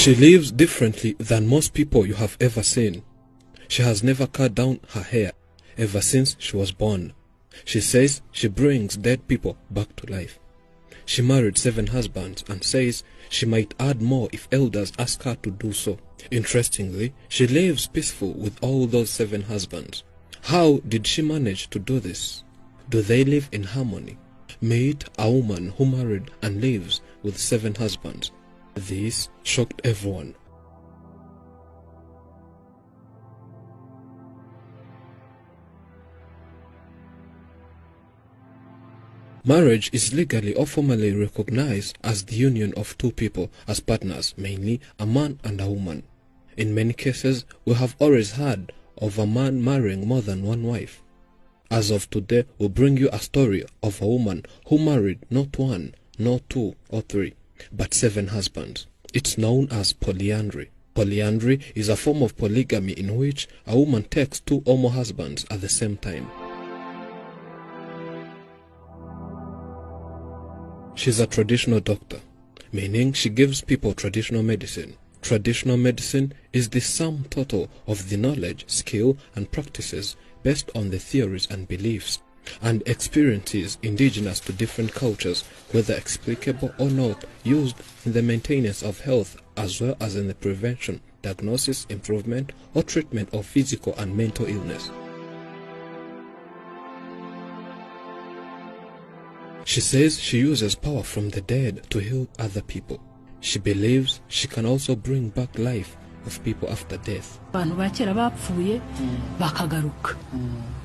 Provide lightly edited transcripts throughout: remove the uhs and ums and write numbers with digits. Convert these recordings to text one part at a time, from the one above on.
She lives differently than most people you have ever seen. She has never cut down her hair ever since she was born. She says she brings dead people back to life. She married 7 husbands and says she might add more if elders ask her to do so. Interestingly, she lives peaceful with all those 7 husbands. How did she manage to do this? Do they live in harmony? Meet a woman who married and lives with 7 husbands. This shocked everyone. Marriage is legally or formally recognized as the union of 2 people as partners, mainly a man and a woman. In many cases, we have always heard of a man marrying more than one wife. As of today, we'll bring you a story of a woman who married not 1, not 2 or 3, but 7 husbands. It's known as polyandry. Polyandry is a form of polygamy in which a woman takes 2 or more husbands at the same time. She's a traditional doctor, meaning she gives people traditional medicine. Traditional medicine is the sum total of the knowledge, skill, and practices based on the theories and beliefs and experiences indigenous to different cultures, whether explicable or not, used in the maintenance of health as well as in the prevention, diagnosis, improvement, or treatment of physical and mental illness. She says she uses power from the dead to heal other people. She believes she can also bring back life of people after death. Abantu bakera bapfuye bakagaruka.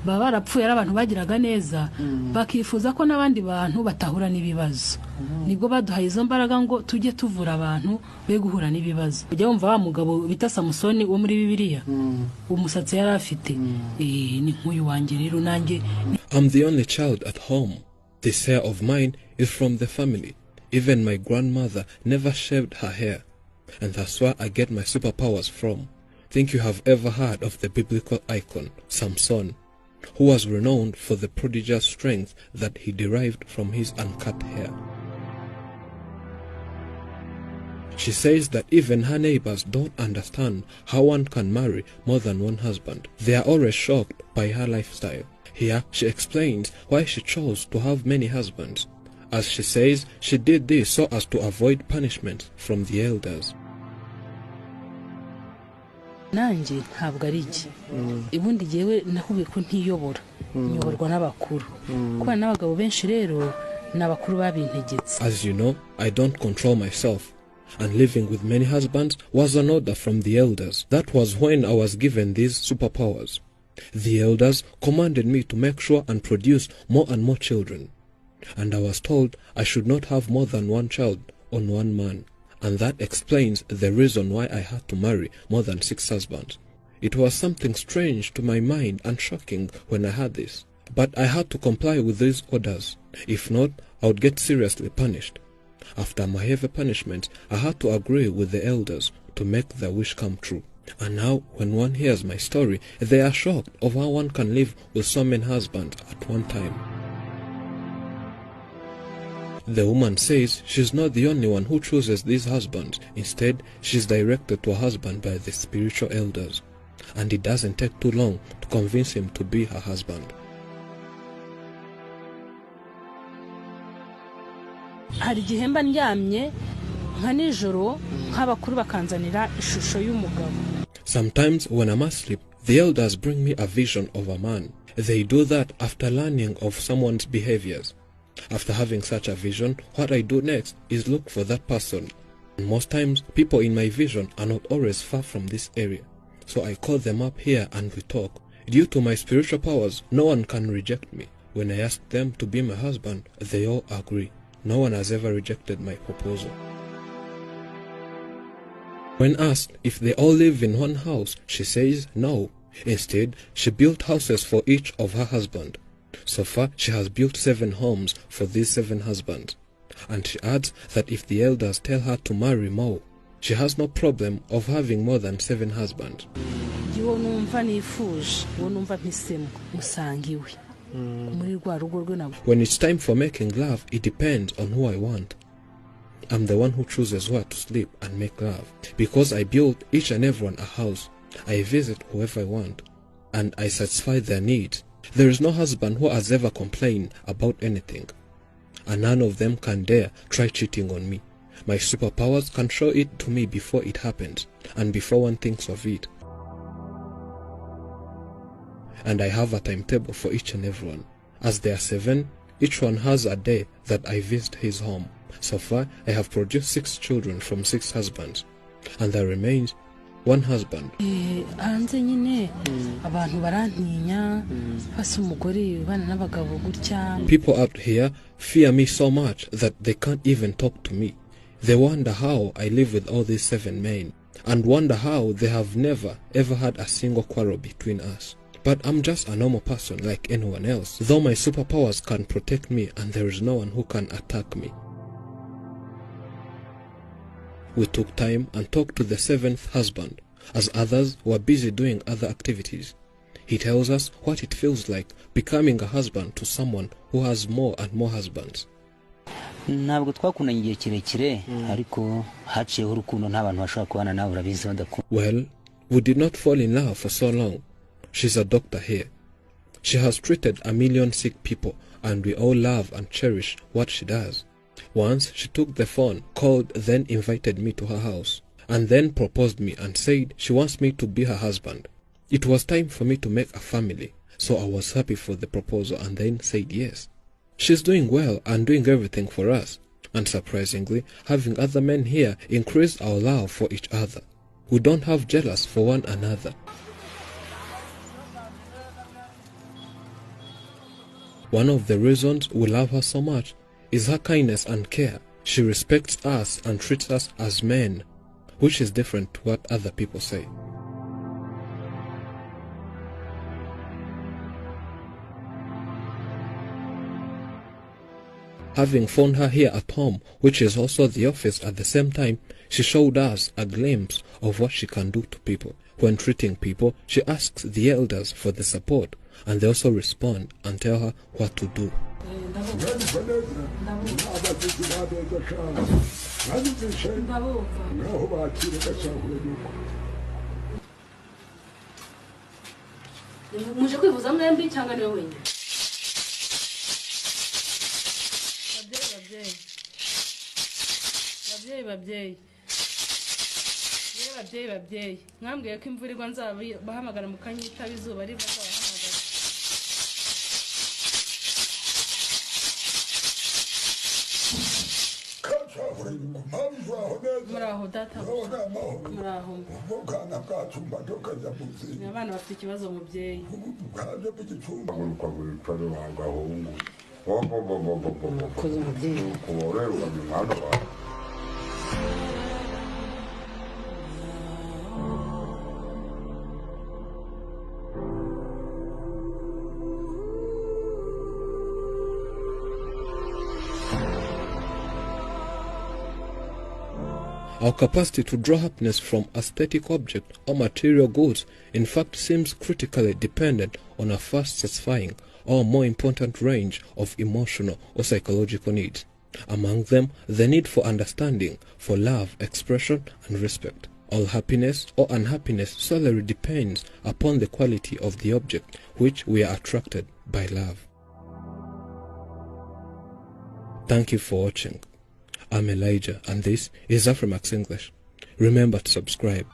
Baba barapfuye abantu bagiraga neza bakifuza ko nabandi bantu batahura n'ibibazo. Nibwo baduhaye izo mbaraga ngo tujye tuvura abantu be guhura n'ibibazo. Ujya wumva wa mugabo bita Samusoni wo muri Bibiliya. Umusatsi yari afite ni nk'uyu wanjye rero nanjye. I'm the only child at home. This hair of mine is from the family. Even my grandmother never shaved her hair, and that's where I get my superpowers from. Think you have ever heard of the biblical icon, Samson, who was renowned for the prodigious strength that he derived from his uncut hair. She says that even her neighbors don't understand how one can marry more than one husband. They are always shocked by her lifestyle. Here, she explains why she chose to have many husbands. As she says, she did this so as to avoid punishment from the elders. Nanjye ntabwo ari iki. Ibundi jewe nahubiye ko ntiyobora. Nyoborwa n'abakuru. Kuba n'abagabo benshi rero n'abakuru babintegetse. As you know, I don't control myself. And living with many husbands was an order from the elders. That was when I was given these superpowers. The elders commanded me to make sure and produce more and more children. And I was told I should not have more than one child on one man. And that explains the reason why I had to marry more than 6 husbands. It was something strange to my mind and shocking when I heard this. But I had to comply with these orders. If not, I would get seriously punished. After my heavy punishment, I had to agree with the elders to make their wish come true. And now, when one hears my story, they are shocked of how one can live with so many husbands at one time. The woman says she's not the only one who chooses these husbands. Instead, she's directed to a husband by the spiritual elders. And it doesn't take too long to convince him to be her husband. Hari igihe mba ndyamye nka nijoro nk'abakuru bakanzanira ishusho y'umugabo. Sometimes when I'm asleep, the elders bring me a vision of a man. They do that after learning of someone's behaviors. After having such a vision, what I do next is look for that person. And most times, people in my vision are not always far from this area. So I call them up here and we talk. Due to my spiritual powers, no one can reject me. When I ask them to be my husband, they all agree. No one has ever rejected my proposal. When asked if they all live in one house, she says no. Instead, she built houses for each of her husbands. So far, she has built 7 homes for these 7 husbands. And she adds that if the elders tell her to marry more, she has no problem of having more than 7 husbands. When it's time for making love, it depends on who I want. I'm the one who chooses where to sleep and make love. Because I build each and everyone a house, I visit whoever I want, and I satisfy their needs. There is no husband who has ever complained about anything, and none of them can dare try cheating on me. My superpowers can show it to me before it happens, and before one thinks of it. And I have a timetable for each and everyone. As there are 7, each one has a day that I visit his home. So far, I have produced 6 children from 6 husbands, and there remains 1 husband. Hanze nyine abantu barantinya basa umugore bana n'abagabo gutya. People out here fear me so much that they can't even talk to me. They wonder how I live with all these 7 men, and wonder how they have never ever had a single quarrel between us. But I'm just a normal person like anyone else, though my superpowers can protect me and there is no one who can attack me. We took time and talked to the 7th husband, as others were busy doing other activities. He tells us what it feels like becoming a husband to someone who has more and more husbands. Ntabwo twakundanye igihe kirekire ariko haciyeho urukundo nta bantu bashobora kubana nawe urabizi badakunda. Well, we did not fall in love for so long. She's a doctor here. She has treated 1 million sick people, and we all love and cherish what she does. Once she took the phone, called, then invited me to her house, and then proposed me and said she wants me to be her husband. It was time for me to make a family, so I was happy for the proposal and then said yes. She's doing well and doing everything for us, and surprisingly, having other men here increased our love for each other. We don't have jealous for one another. One of the reasons we love her so much is her kindness and care. She respects us and treats us as men, which is different to what other people say. Having found her here at home, which is also the office at the same time, she showed us a glimpse of what she can do to people. When treating people, she asks the elders for the support, and they also respond and tell her what to do. Babyeyi mwambwiye ko imvura igwa nzabahamagara mu kanyita izuba riva nzabahamagara. Muraho data, muraho. Abana bafite ikibazo mubyeyi. Our capacity to draw happiness from aesthetic objects or material goods in fact seems critically dependent on a fast satisfying or more important range of emotional or psychological needs. Among them, the need for understanding, for love, expression, and respect. All happiness or unhappiness solely depends upon the quality of the object which we are attracted by love. Thank you for watching. I'm Elijah, and this is Afrimax English. Remember to subscribe.